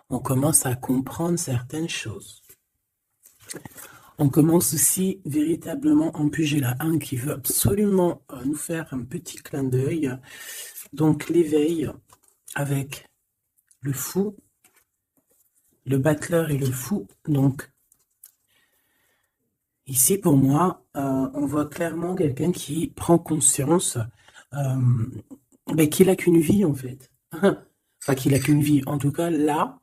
On commence à comprendre certaines choses. On commence aussi véritablement en Pugila 1 qui veut absolument nous faire un petit clin d'œil. Donc l'éveil avec le fou, le battleur et le fou. Donc ici pour moi, on voit clairement quelqu'un qui prend conscience qu'il n'a qu'une vie en fait. Enfin qu'il n'a qu'une vie. En tout cas là,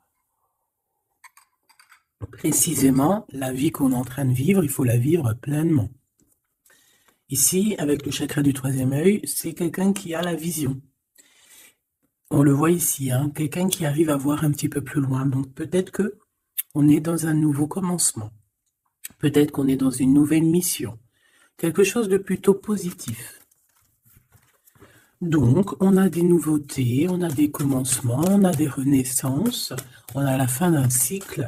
précisément, la vie qu'on est en train de vivre, il faut la vivre pleinement. Ici, avec le chakra du troisième œil, c'est quelqu'un qui a la vision. On le voit ici, hein, quelqu'un qui arrive à voir un petit peu plus loin. Donc peut-être que on est dans un nouveau commencement. Peut-être qu'on est dans une nouvelle mission. Quelque chose de plutôt positif. Donc, on a des nouveautés, on a des commencements, on a des renaissances, on a la fin d'un cycle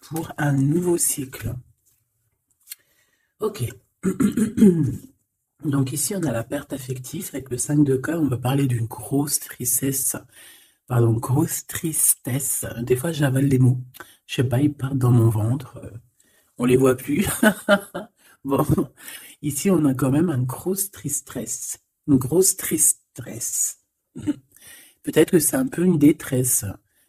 pour un nouveau cycle. Ok. Donc ici, on a la perte affective avec le 5 de cœur. On va parler d'une grosse tristesse. Pardon, grosse tristesse. Des fois, j'avale les mots. Je sais pas, ils partent dans mon ventre. On les voit plus. Bon, ici, on a quand même une grosse tristesse. Une grosse tristesse. Peut-être que c'est un peu une détresse.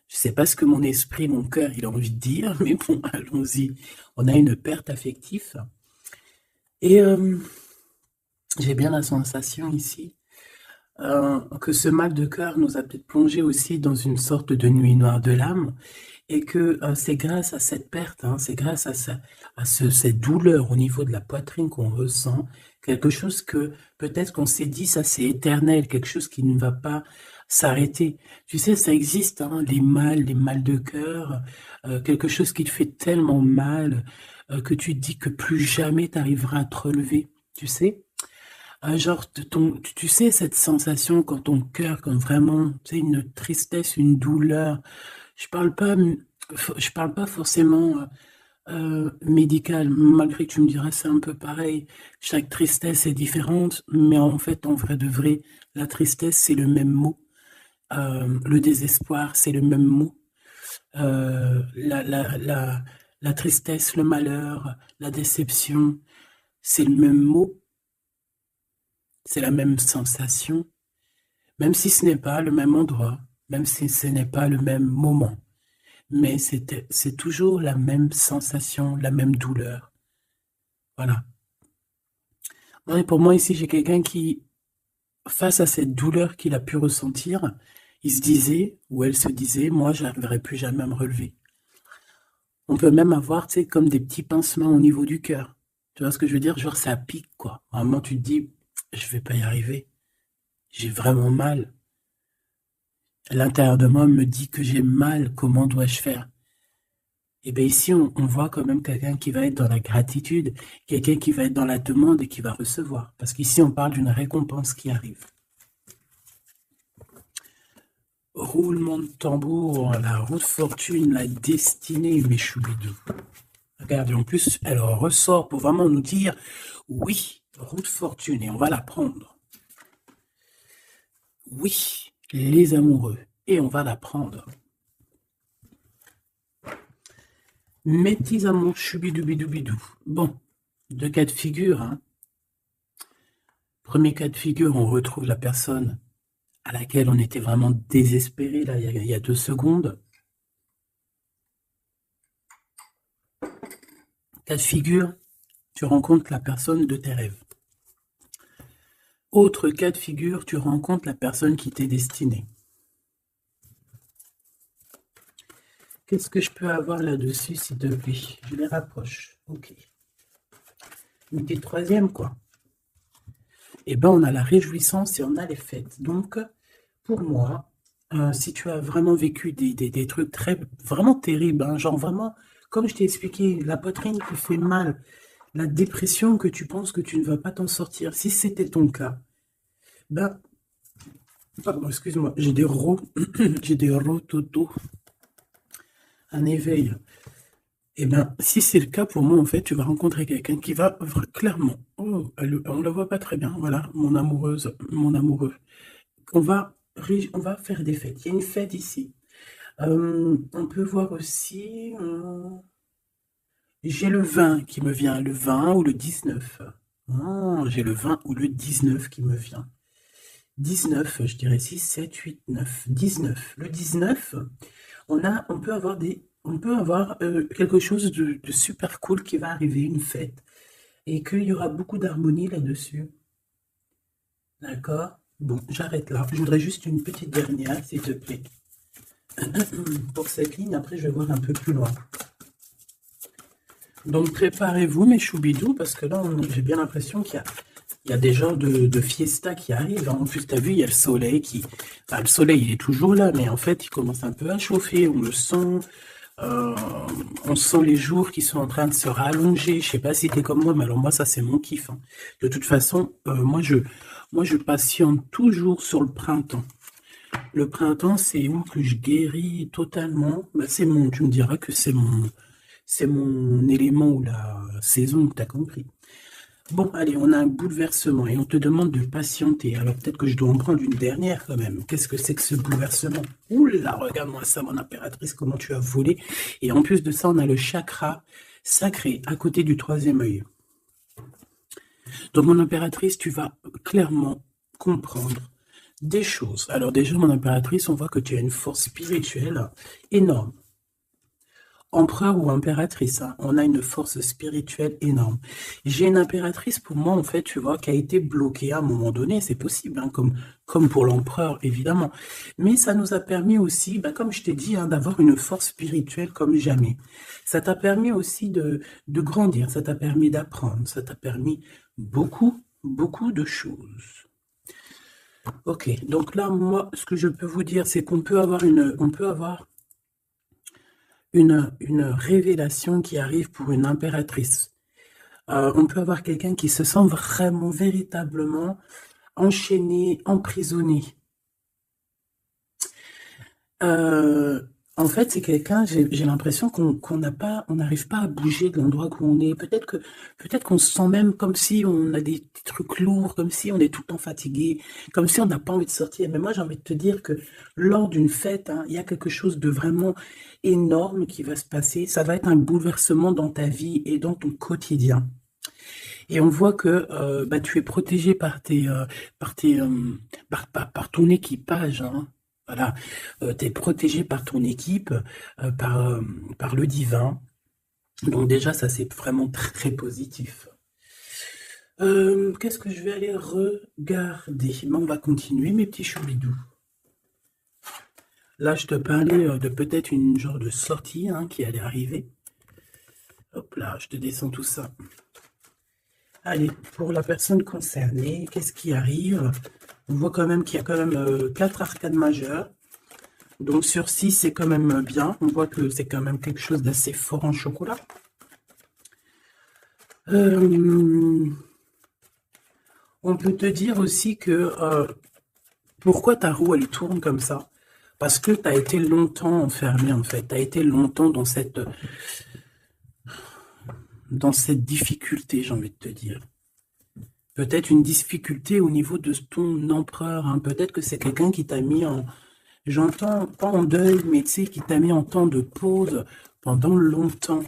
Je sais pas ce que mon esprit, mon cœur, il a envie de dire, mais bon, allons-y. On a une perte affective. Et j'ai bien la sensation ici que ce mal de cœur nous a peut-être plongé aussi dans une sorte de nuit noire de l'âme et que c'est grâce à cette perte, hein, c'est grâce à cette douleur au niveau de la poitrine qu'on ressent, quelque chose que peut-être qu'on s'est dit, ça c'est éternel, quelque chose qui ne va pas s'arrêter. Tu sais, ça existe, hein, les mal de cœur, quelque chose qui te fait tellement mal que tu te dis que plus jamais tu arriveras à te relever, tu sais. Genre, tu sais, cette sensation quand ton cœur, quand vraiment, tu sais, une tristesse, une douleur. Je parle pas, je parle pas forcément médical, malgré que tu me diras c'est un peu pareil. Chaque tristesse est différente, mais en fait, en vrai de vrai, la tristesse, c'est le même mot. Le désespoir, c'est le même mot. La tristesse, le malheur, la déception, c'est le même mot. C'est la même sensation, même si ce n'est pas le même endroit, même si ce n'est pas le même moment. Mais c'est toujours la même sensation, la même douleur. Voilà. Et pour moi, ici, j'ai quelqu'un qui, face à cette douleur qu'il a pu ressentir, il se disait, ou elle se disait, moi, je n'arriverai plus jamais à me relever. On peut même avoir, tu sais, comme des petits pincements au niveau du cœur. Tu vois ce que je veux dire? Genre, ça pique, quoi. Vraiment, tu te dis, je vais pas y arriver. J'ai vraiment mal. L'intérieur de moi me dit que j'ai mal, comment dois-je faire? Et bien ici, on voit quand même quelqu'un qui va être dans la gratitude, quelqu'un qui va être dans la demande et qui va recevoir. Parce qu'ici, on parle d'une récompense qui arrive. Roulement de tambour, la roue de fortune, la destinée, mes choubidous. Regardez, en plus, elle ressort pour vraiment nous dire, oui, roue de fortune, et on va la prendre. Oui, les amoureux, et on va la prendre. Mes petits amours, choubidoubidou. Bon, deux cas de figure. Hein. Premier cas de figure, on retrouve la personne à laquelle on était vraiment désespéré là, il y a 2 secondes. Cas de figure, tu rencontres la personne de tes rêves. Autre cas de figure, tu rencontres la personne qui t'est destinée. Qu'est-ce que je peux avoir là-dessus, s'il te plaît? Je les rapproche. Ok. Une petite troisième, quoi. Eh ben, on a la réjouissance et on a les fêtes. Donc, pour moi, si tu as vraiment vécu des trucs vraiment terribles, hein, genre vraiment, comme je t'ai expliqué, la poitrine qui fait mal, la dépression que tu penses que tu ne vas pas t'en sortir, si c'était ton cas, ben, pardon, excuse-moi, j'ai des j'ai des rototos, un éveil. Eh bien, si c'est le cas pour moi, en fait, tu vas rencontrer quelqu'un qui va clairement, oh, on la voit pas très bien, voilà, mon amoureuse, mon amoureux. On va faire des fêtes. Il y a une fête ici. On peut voir aussi, j'ai le 20 qui me vient, le 20 ou le 19. Ah, j'ai le 20 ou le 19 qui me vient. 19, je dirais 6, 7, 8, 9, 19. Le 19, on peut avoir quelque chose de super cool qui va arriver, une fête, et qu'il y aura beaucoup d'harmonie là-dessus. D'accord? Bon, j'arrête là. Je voudrais juste une petite dernière, s'il te plaît. Pour cette ligne, après je vais voir un peu plus loin. Donc préparez-vous mes choubidous, parce que là, j'ai bien l'impression qu'il y a des genres de fiesta qui arrivent. En plus, tu as vu, il y a le soleil qui... Enfin, le soleil, il est toujours là, mais en fait, il commence un peu à chauffer. Euh, on sent les jours qui sont en train de se rallonger. Je sais pas si tu es comme moi, mais alors moi, ça, c'est mon kiff, hein. De toute façon, moi, je patiente toujours sur le printemps. Le printemps, c'est où que je guéris totalement. Bah, tu me diras que c'est mon élément ou la saison, tu as compris. Bon, allez, on a un bouleversement et on te demande de patienter. Alors peut-être que je dois en prendre une dernière quand même. Qu'est-ce que c'est que ce bouleversement? Ouh là, regarde-moi ça, mon impératrice, comment tu as volé. Et en plus de ça, on a le chakra sacré à côté du troisième œil. Donc, mon impératrice, tu vas clairement comprendre des choses. Alors déjà, mon impératrice, on voit que tu as une force spirituelle énorme. Empereur ou impératrice, hein, on a une force spirituelle énorme. J'ai une impératrice pour moi, en fait, tu vois, qui a été bloquée à un moment donné, c'est possible, hein, comme pour l'empereur, évidemment. Mais ça nous a permis aussi, bah, comme je t'ai dit, hein, d'avoir une force spirituelle comme jamais. Ça t'a permis aussi de grandir, ça t'a permis d'apprendre, ça t'a permis beaucoup, beaucoup de choses. Ok, donc là, moi, ce que je peux vous dire, c'est qu'on peut avoir une révélation qui arrive pour une impératrice. On peut avoir quelqu'un qui se sent vraiment, véritablement enchaîné, emprisonné. Euh, En fait, c'est quelqu'un, j'ai l'impression on n'arrive pas à bouger de l'endroit où on est. Peut-être qu'on se sent même comme si on a des trucs lourds, comme si on est tout le temps fatigué, comme si on n'a pas envie de sortir. Mais moi, j'ai envie de te dire que lors d'une fête, hein, il y a quelque chose de vraiment énorme qui va se passer. Ça va être un bouleversement dans ta vie et dans ton quotidien. Et on voit que bah, tu es protégé par tes, par ton équipage, hein. Voilà, tu es protégé par ton équipe, par le divin. Donc déjà, ça c'est vraiment très positif. Qu'est-ce que je vais aller regarder? Ben, on va continuer, mes petits choubidous. Là, je te parlais de peut-être une genre de sortie, hein, qui allait arriver. Hop là, je te descends tout ça. Allez, pour la personne concernée, qu'est-ce qui arrive? On voit quand même qu'il y a quand même 4 arcades majeures. Donc sur 6, c'est quand même bien. On voit que c'est quand même quelque chose d'assez fort en chocolat. On peut te dire aussi que pourquoi ta roue elle tourne comme ça? Parce que tu as été longtemps enfermé en fait. Tu as été longtemps dans cette difficulté, j'ai envie de te dire. Peut-être une difficulté au niveau de ton empereur, hein. Peut-être que c'est quelqu'un qui t'a mis en, j'entends pas en deuil, mais tu sais, qui t'a mis en temps de pause pendant longtemps.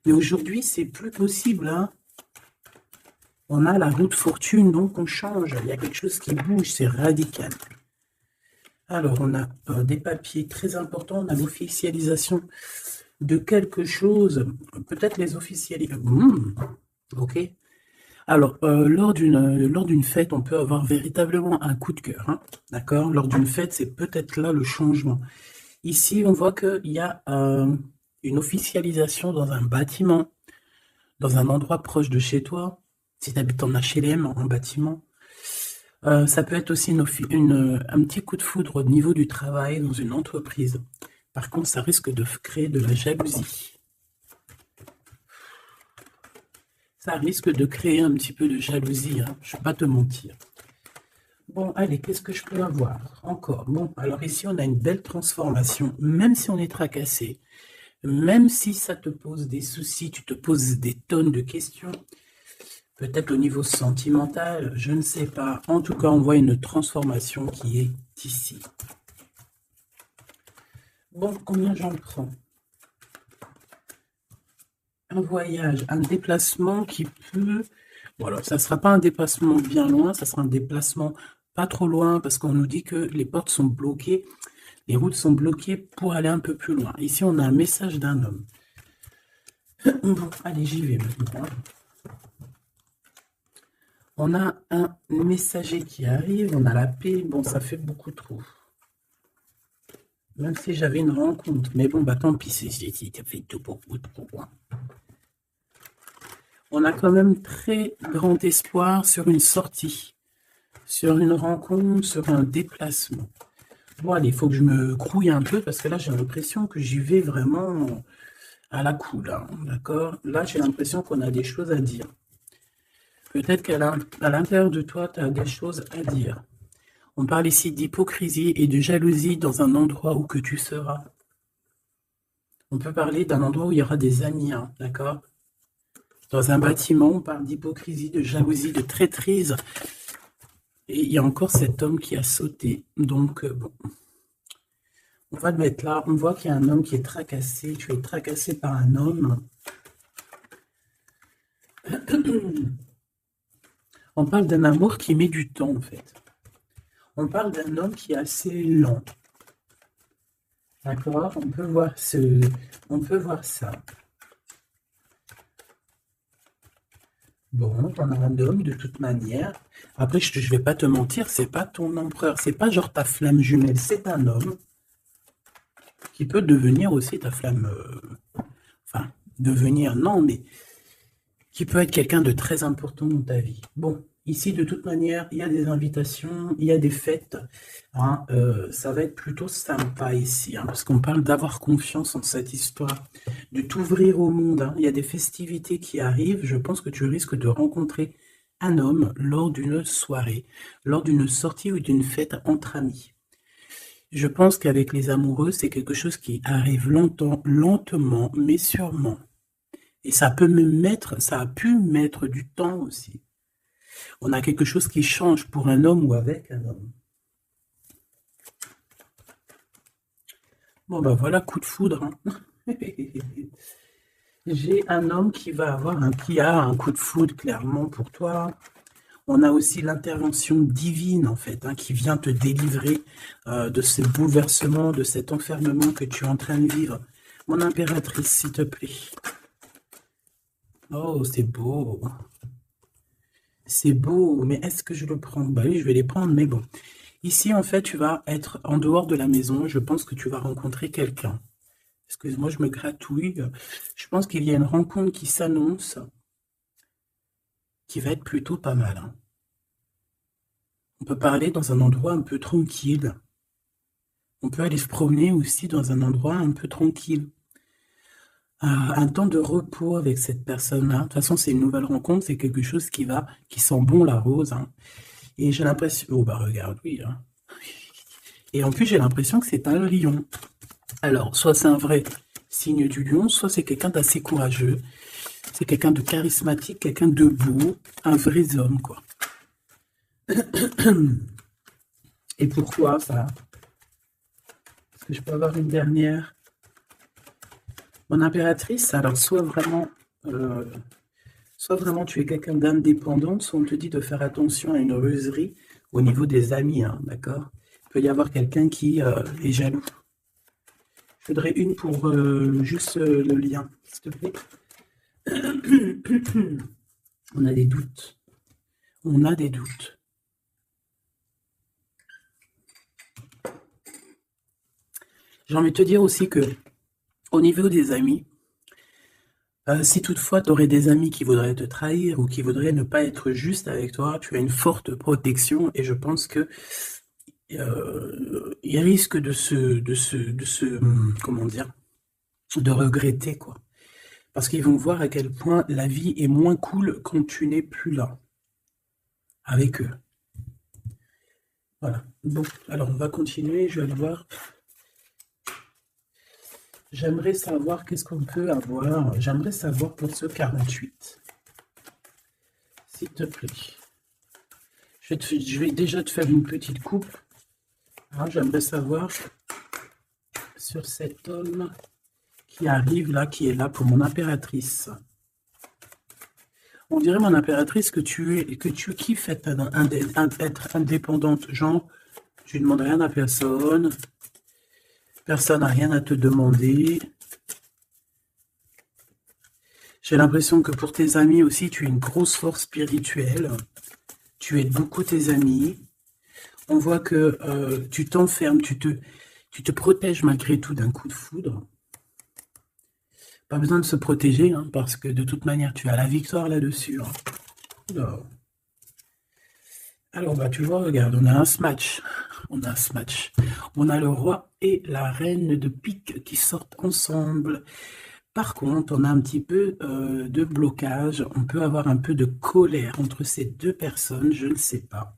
Mais aujourd'hui, c'est plus possible, hein. On a la roue de fortune, donc on change. Il y a quelque chose qui bouge, c'est radical. Alors, on a des papiers très importants. On a l'officialisation de quelque chose. Peut-être les officialisations. Ok. Alors, lors d'une fête, on peut avoir véritablement un coup de cœur, hein, d'accord? Lors d'une fête, c'est peut-être là le changement. Ici, on voit qu'il y a une officialisation dans un bâtiment, dans un endroit proche de chez toi. Si tu habites en HLM, en bâtiment. Ça peut être aussi un petit coup de foudre au niveau du travail dans une entreprise. Par contre, ça risque de créer de la jalousie. Ça risque de créer un petit peu de jalousie, hein, je ne vais pas te mentir. Bon, allez, qu'est-ce que je peux avoir encore? Bon, alors ici, on a une belle transformation, même si on est tracassé, même si ça te pose des soucis, tu te poses des tonnes de questions, peut-être au niveau sentimental, je ne sais pas. En tout cas, on voit une transformation qui est ici. Bon, combien j'en prends? Un voyage, un déplacement qui peut... Voilà, ça ne sera pas un déplacement bien loin, ça sera un déplacement pas trop loin parce qu'on nous dit que les portes sont bloquées, les routes sont bloquées pour aller un peu plus loin. Ici, on a un message d'un homme. Bon, allez, j'y vais maintenant. On a un messager qui arrive, on a la paix. Bon, ça fait beaucoup trop. Même si j'avais une rencontre. Mais bon, bah tant pis, ça fait tout beaucoup trop. On a quand même très grand espoir sur une sortie, sur une rencontre, sur un déplacement. Bon, allez, il faut que je me grouille un peu parce que là, j'ai l'impression que j'y vais vraiment à la cool, hein, d'accord? Là, j'ai l'impression qu'on a des choses à dire. Peut-être qu'à l'intérieur de toi, tu as des choses à dire. On parle ici d'hypocrisie et de jalousie dans un endroit où que tu seras. On peut parler d'un endroit où il y aura des amis, hein, d'accord? Dans un bâtiment, on parle d'hypocrisie, de jalousie, de traîtrise. Et il y a encore cet homme qui a sauté. Donc, bon, on va le mettre là. On voit qu'il y a un homme qui est tracassé. Tu es tracassé par un homme. On parle d'un amour qui met du temps, en fait. On parle d'un homme qui est assez lent. D'accord? On peut voir ça. Bon, on a un homme de toute manière. Après, je vais pas te mentir, c'est pas ton empereur, c'est pas genre ta flamme jumelle, c'est un homme qui peut devenir aussi ta flamme. Enfin, devenir, non, mais qui peut être quelqu'un de très important dans ta vie. Bon, ici, de toute manière, il y a des invitations, il y a des fêtes. Hein, ça va être plutôt sympa ici, hein, parce qu'on parle d'avoir confiance en cette histoire, de t'ouvrir au monde. Hein. Il y a des festivités qui arrivent. Je pense que tu risques de rencontrer un homme lors d'une soirée, lors d'une sortie ou d'une fête entre amis. Je pense qu'avec les amoureux, c'est quelque chose qui arrive lentement, mais sûrement. Et ça a pu mettre du temps aussi. On a quelque chose qui change pour un homme ou avec un homme. Bon, ben voilà, coup de foudre. Hein. J'ai un homme qui a un coup de foudre clairement pour toi. On a aussi l'intervention divine, en fait, hein, qui vient te délivrer de ce bouleversement, de cet enfermement que tu es en train de vivre. Mon impératrice, s'il te plaît. Oh, c'est beau. C'est beau, mais est-ce que je le prends? Bah oui, je vais les prendre, mais bon. Ici, en fait, tu vas être en dehors de la maison. Je pense que tu vas rencontrer quelqu'un. Excuse-moi, je me gratouille. Je pense qu'il y a une rencontre qui s'annonce, qui va être plutôt pas mal. Hein. On peut parler dans un endroit un peu tranquille. On peut aller se promener aussi dans un endroit un peu tranquille. Un temps de repos avec cette personne-là. De toute façon, c'est une nouvelle rencontre, c'est quelque chose qui sent bon la rose. Hein. Et j'ai l'impression... Oh, bah regarde, oui. Hein. Et en plus, j'ai l'impression que c'est un lion. Alors, soit c'est un vrai signe du lion, soit c'est quelqu'un d'assez courageux. C'est quelqu'un de charismatique, quelqu'un de beau, un vrai homme, quoi. Et pourquoi ça? Est-ce que je peux avoir une dernière? Mon impératrice, alors soit vraiment tu es quelqu'un d'indépendant, soit on te dit de faire attention à une ruserie au niveau des amis, hein, d'accord? Il peut y avoir quelqu'un qui est jaloux. Je voudrais une pour juste le lien, s'il te plaît. On a des doutes. On a des doutes. J'ai envie de te dire aussi que au niveau des amis, si toutefois tu aurais des amis qui voudraient te trahir ou qui voudraient ne pas être juste avec toi, tu as une forte protection et je pense que il risque comment dire, de regretter, quoi. Parce qu'ils vont voir à quel point la vie est moins cool quand tu n'es plus là, avec eux. Voilà. Bon, alors on va continuer, je vais aller voir. J'aimerais savoir qu'est-ce qu'on peut avoir. J'aimerais savoir pour ce 48. S'il te plaît. Je vais déjà te faire une petite coupe. Hein, j'aimerais savoir sur cet homme qui arrive là, qui est là pour mon impératrice. On dirait, mon impératrice, que tu kiffes être indépendante. Genre, tu ne demandes rien à personne. Personne n'a rien à te demander. J'ai l'impression que pour tes amis aussi, tu as une grosse force spirituelle. Tu aides beaucoup tes amis. On voit que tu t'enfermes, tu te protèges malgré tout d'un coup de foudre. Pas besoin de se protéger, hein, parce que de toute manière, tu as la victoire là-dessus. Hein. Alors, bah, tu vois, regarde, on a un smash. On a un smash. On a le roi et la reine de pique qui sortent ensemble. Par contre, on a un petit peu de blocage. On peut avoir un peu de colère entre ces deux personnes, je ne sais pas.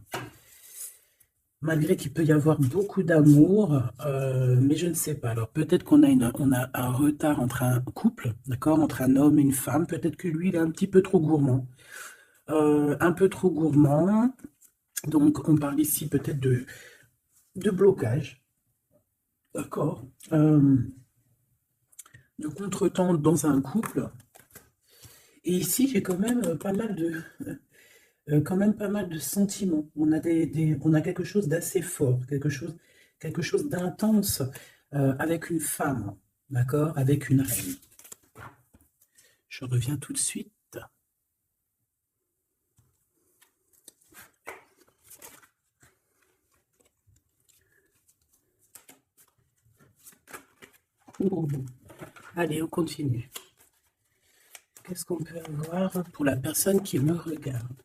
Malgré qu'il peut y avoir beaucoup d'amour, mais je ne sais pas. Alors peut-être qu'on a, un retard entre un couple, d'accord, entre un homme et une femme. Peut-être que lui, il est un petit peu trop gourmand. Un peu trop gourmand. Donc on parle ici peut-être de blocage. D'accord. De contretemps dans un couple. Et ici, j'ai quand même pas mal de... sentiments. On a, on a quelque chose d'assez fort, quelque chose d'intense avec une femme, d'accord, avec une reine. Je reviens tout de suite. Allez, on continue. Qu'est-ce qu'on peut avoir pour la personne qui me regarde?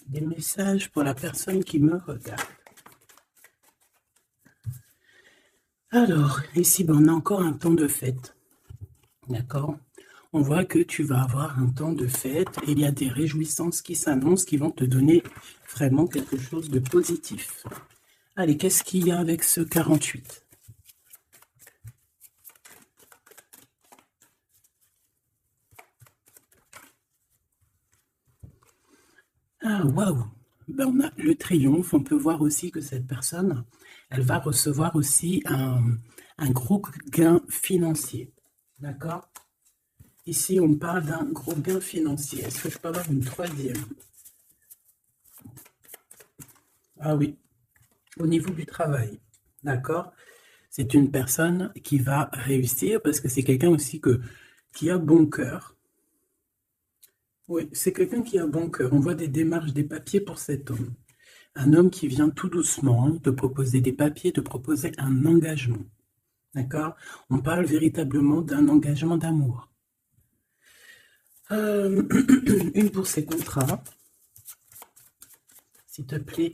Des messages pour la personne qui me regarde. Alors, ici, on a encore un temps de fête. D'accord? On voit que tu vas avoir un temps de fête et il y a des réjouissances qui s'annoncent qui vont te donner vraiment quelque chose de positif. Allez, qu'est-ce qu'il y a avec ce 48? Ah, waouh! Ben, on a le triomphe. On peut voir aussi que cette personne, elle va recevoir aussi un gros gain financier. D'accord? Ici, on parle d'un gros gain financier. Est-ce que je peux avoir une troisième? Ah oui, au niveau du travail. D'accord? C'est une personne qui va réussir parce que c'est quelqu'un aussi qui a bon cœur. Oui, c'est quelqu'un qui a bon cœur. On voit des démarches, des papiers pour cet homme. Un homme qui vient tout doucement te proposer des papiers, te proposer un engagement. D'accord? On parle véritablement d'un engagement d'amour. Une pour ses contrats. S'il te plaît.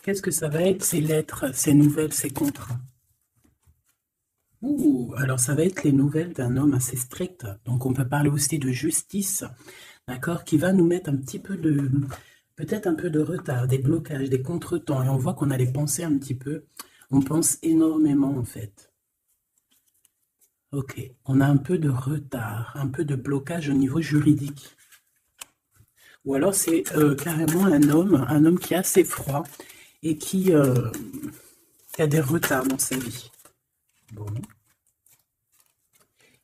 Qu'est-ce que ça va être, ces lettres, ces nouvelles, ces contrats? Ouh, alors ça va être les nouvelles d'un homme assez strict. Donc on peut parler aussi de justice, d'accord, qui va nous mettre un petit peu de, peut-être un peu de retard, des blocages, des contretemps. Et on voit qu'on a les pensées un petit peu. On pense énormément en fait. Ok, on a un peu de retard, un peu de blocage au niveau juridique. Ou alors c'est carrément un homme qui est assez froid et qui a des retards dans sa vie. Bon.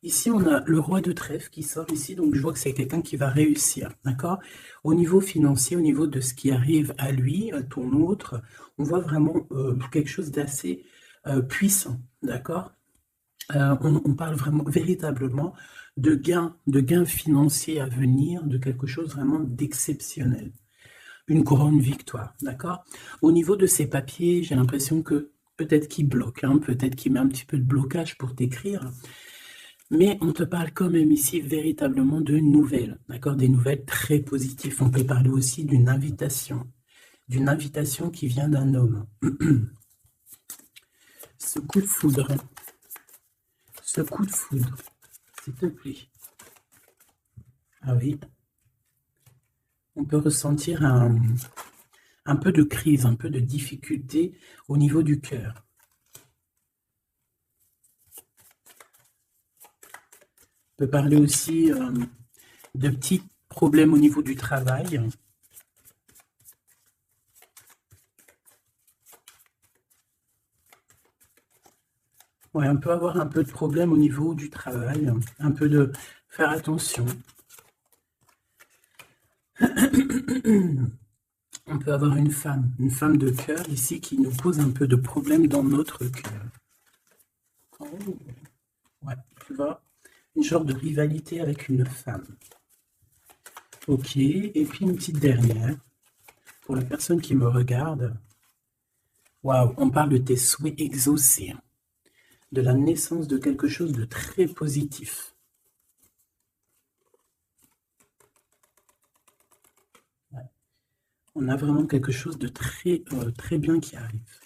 Ici, on a le roi de trèfle qui sort ici, donc je vois que c'est quelqu'un qui va réussir, d'accord? Au niveau financier, au niveau de ce qui arrive à lui, à ton autre, on voit vraiment quelque chose d'assez puissant, d'accord? On parle vraiment, véritablement, de gains financiers à venir, de quelque chose vraiment d'exceptionnel. Une grande victoire, d'accord? Au niveau de ces papiers, j'ai l'impression que peut-être qu'il bloque, hein, peut-être qu'il met un petit peu de blocage pour t'écrire, mais on te parle quand même ici véritablement de nouvelles, d'accord? Des nouvelles très positives. On peut parler aussi d'une invitation qui vient d'un homme. Ce coup de foudre, s'il te plaît. Ah oui, on peut ressentir un peu de crise, un peu de difficulté au niveau du cœur. On peut parler aussi de petits problèmes au niveau du travail. Ouais, on peut avoir un peu de problème au niveau du travail, un peu de faire attention. On peut avoir une femme de cœur ici qui nous pose un peu de problème dans notre cœur. Oh, ouais, tu vois, une genre de rivalité avec une femme. Ok, et puis une petite dernière, pour la personne qui me regarde. Waouh, on parle de tes souhaits exaucés, de la naissance de quelque chose de très positif. Ouais. On a vraiment quelque chose de très bien qui arrive.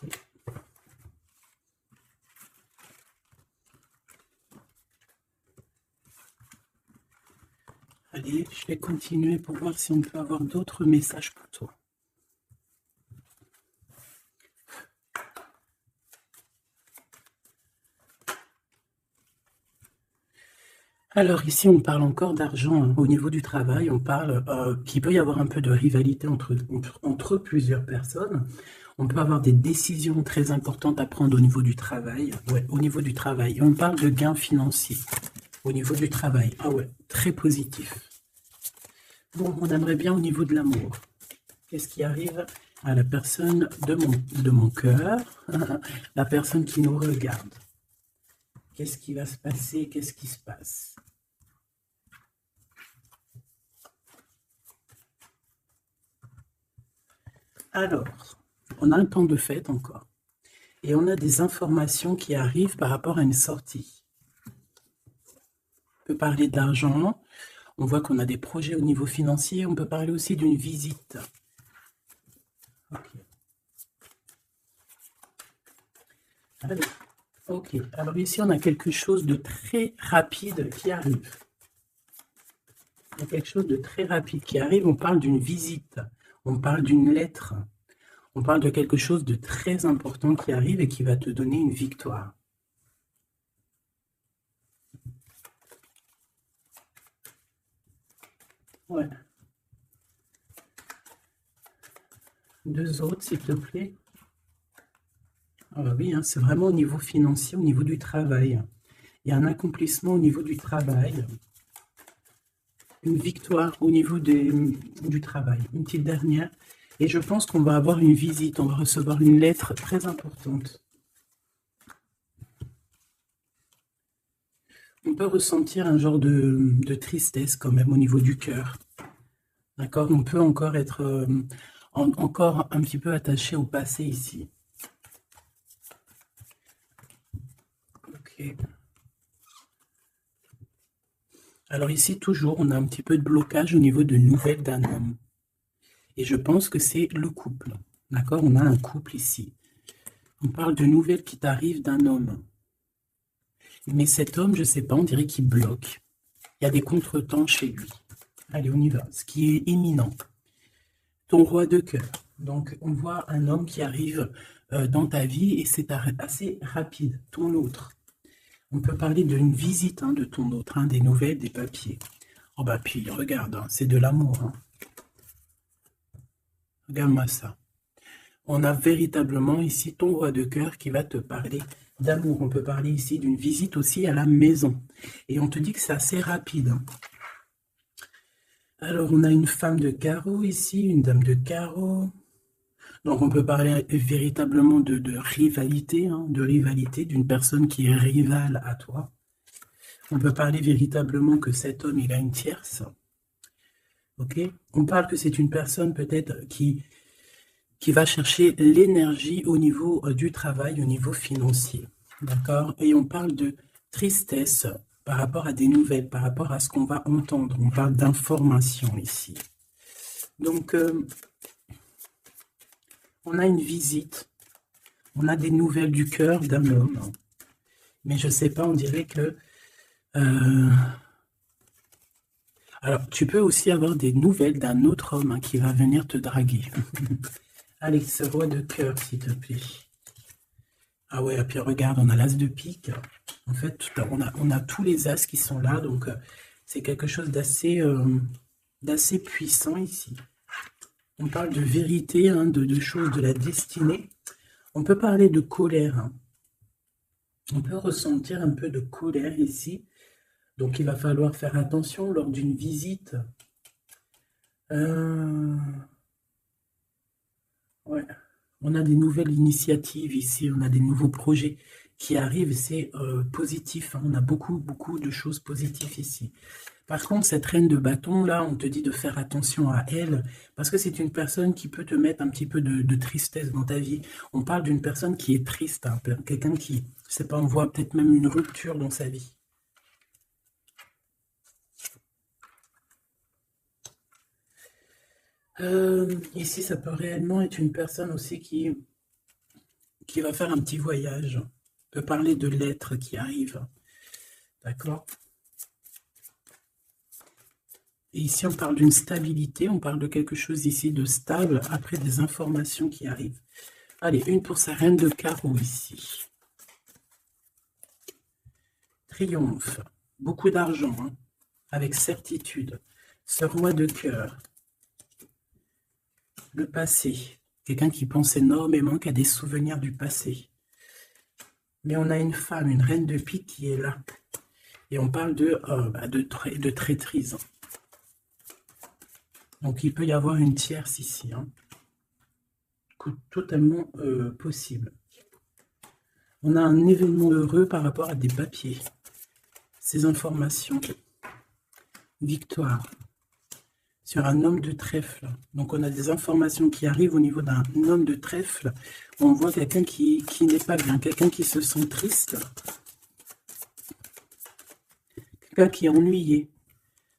Okay. Allez, je vais continuer pour voir si on peut avoir d'autres messages pour toi. Alors ici, on parle encore d'argent, hein. Au niveau du travail, on parle qu'il peut y avoir un peu de rivalité entre plusieurs personnes. On peut avoir des décisions très importantes à prendre au niveau du travail. Ouais, au niveau du travail. Et on parle de gains financiers au niveau du travail. Ah ouais, très positif. Bon, on aimerait bien au niveau de l'amour. Qu'est-ce qui arrive à la personne de mon cœur, la personne qui nous regarde? Qu'est-ce qui va se passer? Qu'est-ce qui se passe? Alors, on a un temps de fête encore. Et on a des informations qui arrivent par rapport à une sortie. On peut parler d'argent. On voit qu'on a des projets au niveau financier. On peut parler aussi d'une visite. Okay. Alors ici, on a quelque chose de très rapide qui arrive. Il y a quelque chose de très rapide qui arrive. On parle d'une visite. On parle d'une lettre. On parle de quelque chose de très important qui arrive et qui va te donner une victoire. Ouais. Deux autres, s'il te plaît. Ah bah oui, hein, c'est vraiment au niveau financier, au niveau du travail. Il y a un accomplissement au niveau du travail. Une victoire au niveau du travail. Une petite dernière. Et je pense qu'on va avoir une visite. On va recevoir une lettre très importante. On peut ressentir un genre de tristesse quand même au niveau du cœur. D'accord? On peut encore être encore un petit peu attaché au passé ici. Ok. Alors ici, toujours, on a un petit peu de blocage au niveau de nouvelles d'un homme. Et je pense que c'est le couple. D'accord? On a un couple ici. On parle de nouvelles qui t'arrivent d'un homme. Mais cet homme, je ne sais pas, on dirait qu'il bloque. Il y a des contretemps chez lui. Allez, on y va. Ce qui est imminent. Ton roi de cœur. Donc, on voit un homme qui arrive dans ta vie et c'est assez rapide. Ton autre. On peut parler d'une visite de ton autre, des nouvelles, des papiers. Oh bah puis, regarde, c'est de l'amour. Regarde-moi ça. On a véritablement ici ton roi de cœur qui va te parler d'amour. On peut parler ici d'une visite aussi à la maison. Et on te dit que c'est assez rapide. Alors, on a une femme de carreau ici, une dame de carreau. Donc, on peut parler véritablement de rivalité, d'une personne qui est rivale à toi. On peut parler véritablement que cet homme, il a une tierce. Ok? On parle que c'est une personne peut-être qui va chercher l'énergie au niveau du travail, au niveau financier. D'accord? Et on parle de tristesse par rapport à des nouvelles, par rapport à ce qu'on va entendre. On parle d'information ici. Donc, on a une visite. On a des nouvelles du cœur d'un homme. Mais je ne sais pas, on dirait que... Alors, tu peux aussi avoir des nouvelles d'un autre homme qui va venir te draguer. Allez, ce roi de cœur, s'il te plaît. Ah ouais, et puis regarde, on a l'as de pique. En fait, on a tous les as qui sont là, donc c'est quelque chose d'assez puissant ici. On parle de vérité, hein, de choses de la destinée. On peut parler de colère, hein. On peut ressentir un peu de colère ici. Donc, il va falloir faire attention lors d'une visite. Ouais. On a des nouvelles initiatives ici, on a des nouveaux projets qui arrivent, c'est positif, hein. On a beaucoup, beaucoup de choses positives ici. Par contre, cette reine de bâton, là, on te dit de faire attention à elle, parce que c'est une personne qui peut te mettre un petit peu de tristesse dans ta vie. On parle d'une personne qui est triste, hein, quelqu'un qui, je sais pas, on voit peut-être même une rupture dans sa vie. Ici, ça peut réellement être une personne aussi qui va faire un petit voyage. On peut parler de lettres qui arrivent. D'accord? Et ici, on parle d'une stabilité, on parle de quelque chose ici de stable, après des informations qui arrivent. Allez, une pour sa reine de carreau ici. Triomphe, beaucoup d'argent, hein, avec certitude. Ce roi de cœur. Le passé, quelqu'un qui pense énormément, qui a des souvenirs du passé. Mais on a une femme, une reine de pique qui est là. Et on parle de traîtrise. Donc il peut y avoir une tierce ici, hein. Totalement possible. On a un événement heureux par rapport à des papiers. Ces informations. Victoire. Sur un homme de trèfle. Donc on a des informations qui arrivent au niveau d'un homme de trèfle. On voit quelqu'un qui n'est pas bien, quelqu'un qui se sent triste. Quelqu'un qui est ennuyé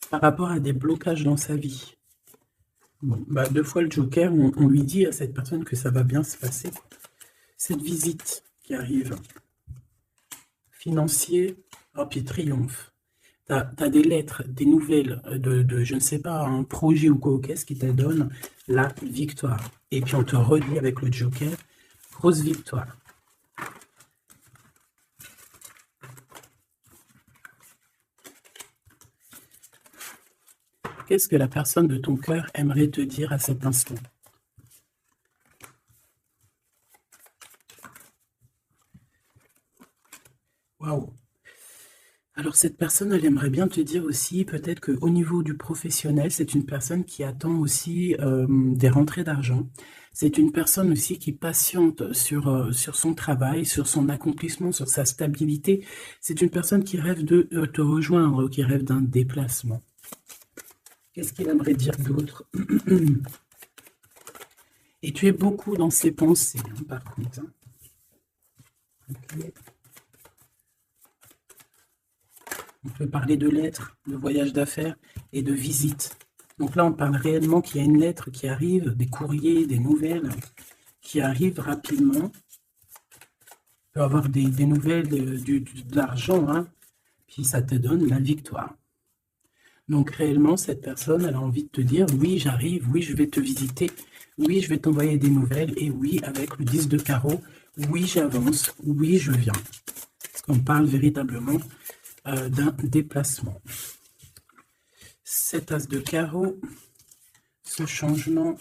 par rapport à des blocages dans sa vie. Bon, bah, 2 fois le joker, on lui dit à cette personne que ça va bien se passer. Cette visite qui arrive. Financier, oh, puis triomphe. Tu as des lettres, des nouvelles de, je ne sais pas, un projet ou quoi, qu'est-ce qui te donne la victoire. Et puis on te redit avec le joker, grosse victoire. Qu'est-ce que la personne de ton cœur aimerait te dire à cet instant? Waouh! Alors cette personne, elle aimerait bien te dire aussi, peut-être qu'au niveau du professionnel, c'est une personne qui attend aussi des rentrées d'argent. C'est une personne aussi qui patiente sur son travail, sur son accomplissement, sur sa stabilité. C'est une personne qui rêve de te rejoindre, qui rêve d'un déplacement. Qu'est-ce qu'il aimerait dire d'autre? Et tu es beaucoup dans ses pensées, hein, par contre. Hein. Okay. On peut parler de lettres, de voyage d'affaires et de visites. Donc là, on parle réellement qu'il y a une lettre qui arrive, des courriers, des nouvelles qui arrivent rapidement. On peut avoir des nouvelles de l'argent, hein, puis ça te donne la victoire. Donc réellement, cette personne, elle a envie de te dire, oui, j'arrive, oui, je vais te visiter, oui, je vais t'envoyer des nouvelles, et oui, avec le 10 de carreau, oui, j'avance, oui, je viens. Parce qu'on parle véritablement d'un déplacement. 7 as de carreau, ce changement,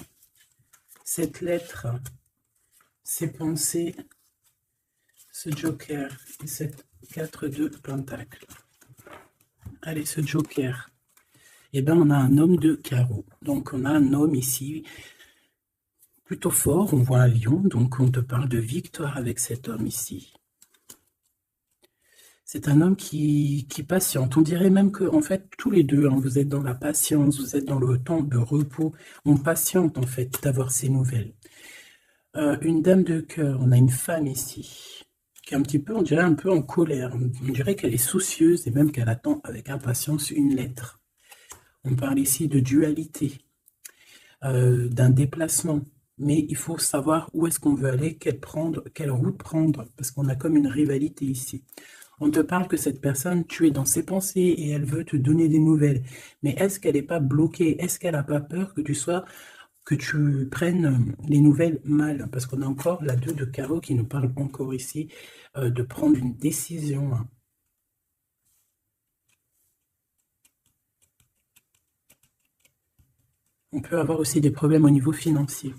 cette lettre, ces pensées, ce joker et cette 4 de pentacle. Allez, ce joker. Eh bien, on a un homme de carreau. Donc, on a un homme ici plutôt fort. On voit un lion. Donc, on te parle de victoire avec cet homme ici. C'est un homme qui patiente. On dirait même que, en fait, tous les deux, hein, vous êtes dans la patience, vous êtes dans le temps de repos. On patiente, en fait, d'avoir ces nouvelles. Une dame de cœur. On a une femme ici qui est un petit peu, on dirait un peu en colère. On dirait qu'elle est soucieuse et même qu'elle attend avec impatience une lettre. On parle ici de dualité, d'un déplacement. Mais il faut savoir où est-ce qu'on veut aller, quelle route prendre, parce qu'on a comme une rivalité ici. On te parle que cette personne, tu es dans ses pensées et elle veut te donner des nouvelles. Mais est-ce qu'elle n'est pas bloquée? Est-ce qu'elle n'a pas peur que tu prennes les nouvelles mal? Parce qu'on a encore la 2 de carreau qui nous parle encore ici de prendre une décision. On peut avoir aussi des problèmes au niveau financier.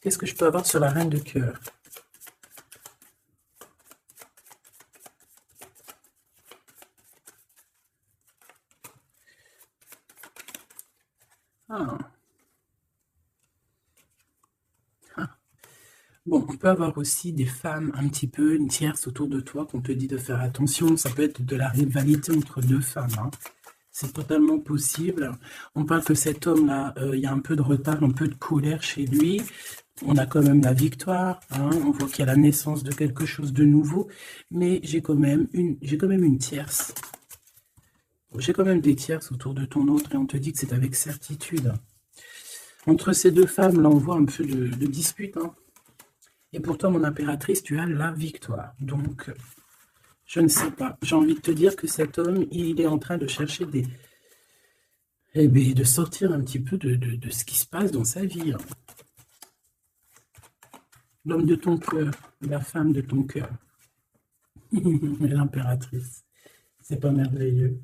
Qu'est-ce que je peux avoir sur la reine de cœur? Ah. Ah. Bon, on peut avoir aussi des femmes un petit peu, une tierce autour de toi qu'on te dit de faire attention. Ça peut être de la rivalité entre deux femmes, hein. C'est totalement possible. On parle que cet homme-là, il y a un peu de retard, un peu de colère chez lui. On a quand même la victoire, hein. On voit qu'il y a la naissance de quelque chose de nouveau. Mais j'ai quand même une tierce. J'ai quand même des tierces autour de ton autre et on te dit que c'est avec certitude. Entre ces deux femmes, là, on voit un peu de dispute, hein. Et pour toi, mon impératrice, tu as la victoire. Donc, je ne sais pas. J'ai envie de te dire que cet homme, il est en train de chercher des... Eh bien, de sortir un petit peu de ce qui se passe dans sa vie, hein. L'homme de ton cœur, la femme de ton cœur. L'impératrice. C'est pas merveilleux.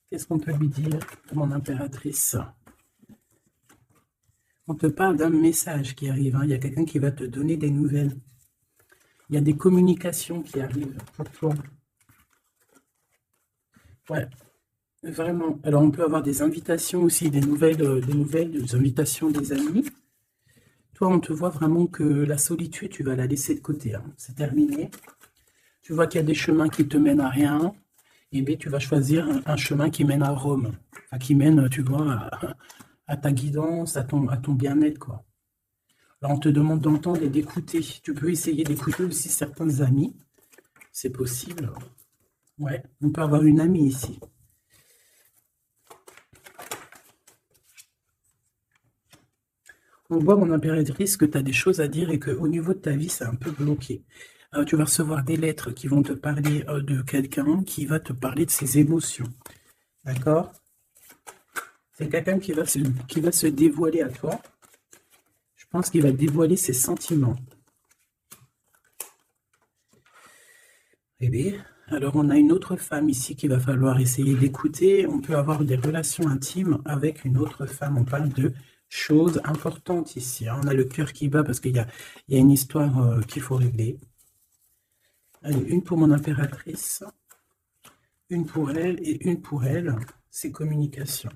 Qu'est-ce qu'on peut lui dire, mon impératrice? On te parle d'un message qui arrive, hein. Il y a quelqu'un qui va te donner des nouvelles. Il y a des communications qui arrivent pour toi. Ouais, vraiment. Alors, on peut avoir des invitations aussi, des invitations des amis. Toi, on te voit vraiment que la solitude, tu vas la laisser de côté, hein. C'est terminé. Tu vois qu'il y a des chemins qui te mènent à rien. Et bien, tu vas choisir un chemin qui mène à Rome. Enfin, qui mène, tu vois, à ta guidance, à ton bien-être, quoi. Là, on te demande d'entendre et d'écouter. Tu peux essayer d'écouter aussi certains amis. C'est possible. Ouais, on peut avoir une amie ici. On voit, mon impératrice, que tu as des choses à dire et qu'au niveau de ta vie, c'est un peu bloqué. Tu vas recevoir des lettres qui vont te parler de quelqu'un qui va te parler de ses émotions. D'accord? C'est quelqu'un qui va se dévoiler à toi. Je pense qu'il va dévoiler ses sentiments. Eh bien, alors on a une autre femme ici qu'il va falloir essayer d'écouter. On peut avoir des relations intimes avec une autre femme. On parle de choses importantes ici, hein. On a le cœur qui bat parce qu'il y a une histoire qu'il faut régler. Allez, une pour mon impératrice, une pour elle et une pour elle. C'est communication.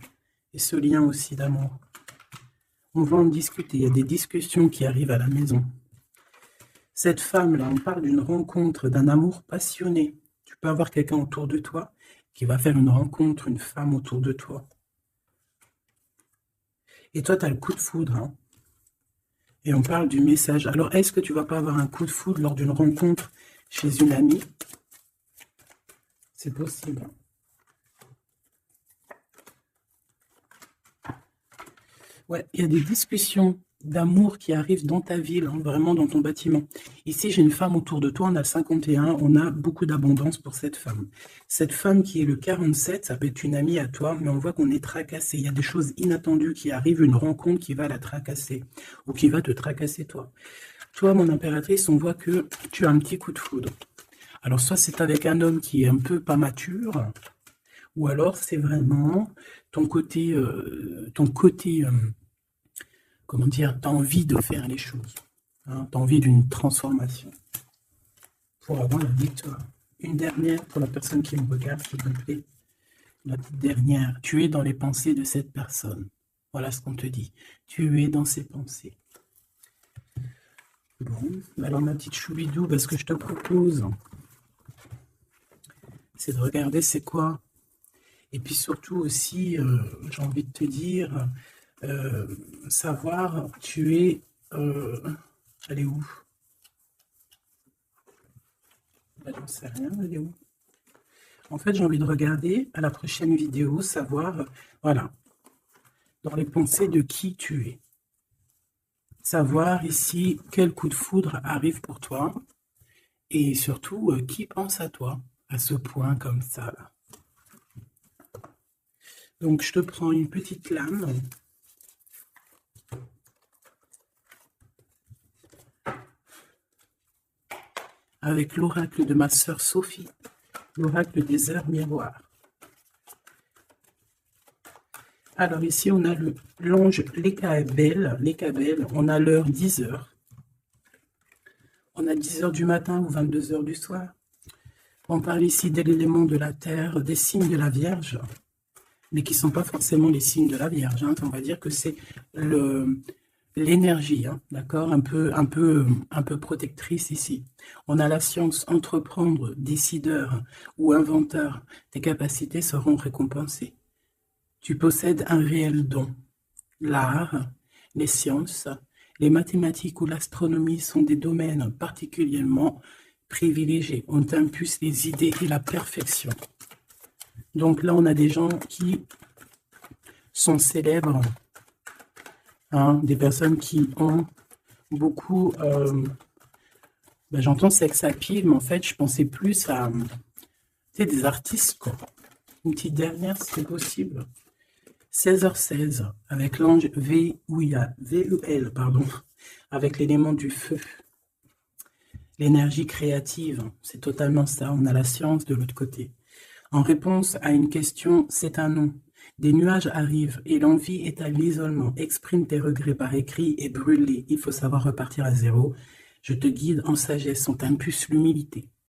Et ce lien aussi d'amour. On va en discuter. Il y a des discussions qui arrivent à la maison. Cette femme-là, on parle d'une rencontre, d'un amour passionné. Tu peux avoir quelqu'un autour de toi qui va faire une rencontre, une femme autour de toi. Et toi, tu as le coup de foudre, hein. Et on parle du message. Alors, est-ce que tu vas pas avoir un coup de foudre lors d'une rencontre chez une amie? C'est possible. Ouais, il y a des discussions d'amour qui arrivent dans ta ville, hein, vraiment dans ton bâtiment. Ici, j'ai une femme autour de toi, on a le 51, on a beaucoup d'abondance pour cette femme. Cette femme qui est le 47, ça peut être une amie à toi, mais on voit qu'on est tracassé. Il y a des choses inattendues qui arrivent, une rencontre qui va la tracasser, ou qui va te tracasser toi. Toi, mon impératrice, on voit que tu as un petit coup de foudre. Alors, soit c'est avec un homme qui est un peu pas mature, ou alors c'est vraiment ton côté, comment dire, tu as envie de faire les choses, hein, tu as envie d'une transformation pour avoir la victoire. Une dernière pour la personne qui me regarde, s'il te plaît. La petite dernière, tu es dans les pensées de cette personne. Voilà ce qu'on te dit. Tu es dans ses pensées. Bon, alors ma petite choubidou, ce que je te propose, c'est de regarder c'est quoi. Et puis surtout aussi, j'ai envie de te dire, savoir, tu es... elle est où? J'en sais rien, elle est où? En fait, j'ai envie de regarder à la prochaine vidéo, savoir, voilà, dans les pensées de qui tu es. Savoir ici quel coup de foudre arrive pour toi. Et surtout, qui pense à toi, à ce point comme ça, là. Donc, je te prends une petite lame. Avec l'oracle de ma sœur Sophie, l'oracle des heures miroirs. Alors ici, on a l'ange Lekabel. On a l'heure 10 heures. On a 10 heures du matin ou 22 heures du soir. On parle ici de l'élément de la terre, des signes de la Vierge, mais qui ne sont pas forcément les signes de la Vierge. Hein. On va dire que c'est l'énergie, hein, d'accord, un peu protectrice ici. On a la science, entreprendre, décideur ou inventeur. Tes capacités seront récompensées. Tu possèdes un réel don. L'art, les sciences, les mathématiques ou l'astronomie sont des domaines particulièrement privilégiés. On t'impulse les idées et la perfection. Donc là, on a des gens qui sont célèbres, hein, des personnes qui ont beaucoup... j'entends sex appeal, mais en fait, je pensais plus à des artistes, quoi. Une petite dernière, si c'est possible. 16h16, avec l'ange VUL, pardon, avec l'élément du feu. L'énergie créative, c'est totalement ça. On a la science de l'autre côté. En réponse à une question, c'est un non. Des nuages arrivent et l'envie est à l'isolement. Exprime tes regrets par écrit et brûle-les. Il faut savoir repartir à zéro. Je te guide en sagesse, on t'impulse l'humilité.